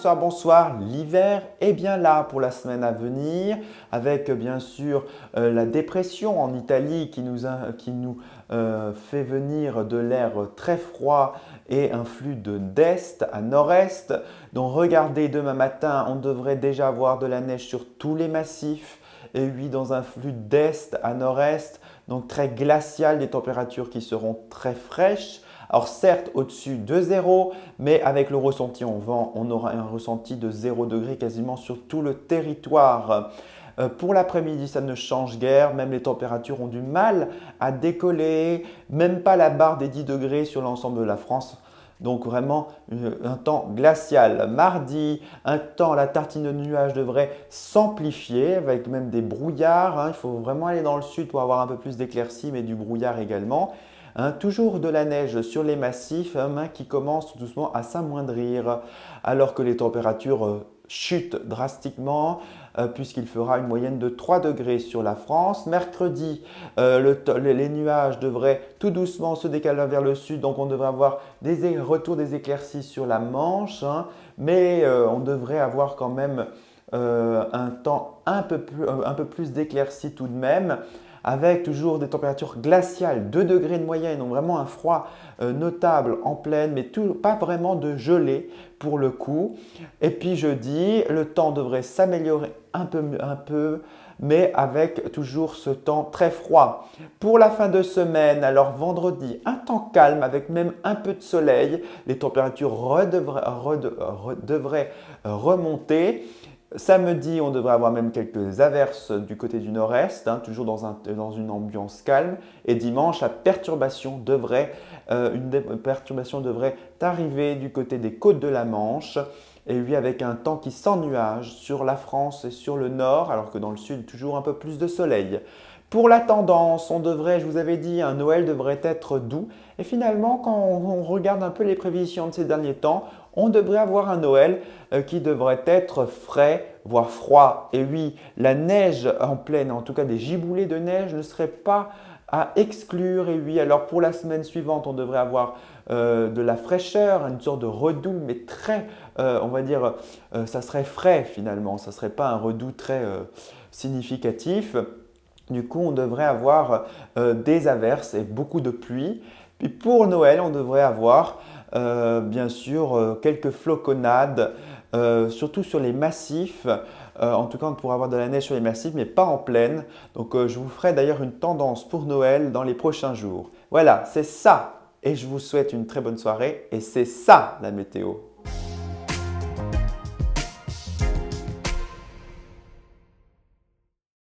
bonsoir, bonsoir. L'hiver est bien là pour la semaine à venir avec bien sûr la dépression en Italie qui nous fait venir de l'air très froid et un flux d'est à nord-est. Donc regardez, demain matin, on devrait déjà avoir de la neige sur tous les massifs et oui, dans un flux d'est à nord-est, donc très glacial, des températures qui seront très fraîches. Alors certes au-dessus de 0, mais avec le ressenti en vent, on aura un ressenti de 0 degré quasiment sur tout le territoire. Pour l'après-midi, ça ne change guère, même les températures ont du mal à décoller, même pas la barre des 10 degrés sur l'ensemble de la France. Donc vraiment un temps glacial. Mardi, un temps, la tartine de nuages devrait s'amplifier avec même des brouillards, hein. Il faut vraiment aller dans le sud pour avoir un peu plus d'éclaircies, mais du brouillard également. Toujours de la neige sur les massifs qui commence doucement à s'amoindrir alors que les températures chutent drastiquement puisqu'il fera une moyenne de 3 degrés sur la France. Mercredi, les nuages devraient tout doucement se décaler vers le sud, donc on devrait avoir des retours des éclaircies sur la Manche, mais on devrait avoir quand même un temps un peu plus d'éclaircies tout de même, avec toujours des températures glaciales, 2 degrés de moyenne, donc vraiment un froid notable en plaine, mais pas vraiment de gelée pour le coup. Et puis jeudi, le temps devrait s'améliorer un peu, mais avec toujours ce temps très froid. Pour la fin de semaine, alors vendredi, un temps calme avec même un peu de soleil, les températures devraient remonter. Samedi, on devrait avoir même quelques averses du côté du nord-est, toujours dans une ambiance calme. Et dimanche, une perturbation devrait arriver du côté des côtes de la Manche. Et oui, avec un temps qui s'ennuage sur la France et sur le nord, alors que dans le sud, toujours un peu plus de soleil. Pour la tendance, je vous avais dit, un Noël devrait être doux. Et finalement, quand on regarde un peu les prévisions de ces derniers temps, on devrait avoir un Noël qui devrait être frais, voire froid. Et oui, la neige en plaine, en tout cas des giboulées de neige, ne serait pas à exclure. Et oui, alors pour la semaine suivante, on devrait avoir de la fraîcheur, une sorte de redoux, mais très, on va dire, ça serait frais finalement. Ça ne serait pas un redoux très significatif. Du coup, on devrait avoir des averses et beaucoup de pluie. Puis pour Noël, on devrait avoir bien sûr quelques floconnades, surtout sur les massifs. En tout cas, on pourra avoir de la neige sur les massifs, mais pas en plaine. Donc, je vous ferai d'ailleurs une tendance pour Noël dans les prochains jours. Voilà, c'est ça. Et je vous souhaite une très bonne soirée. Et c'est ça la météo.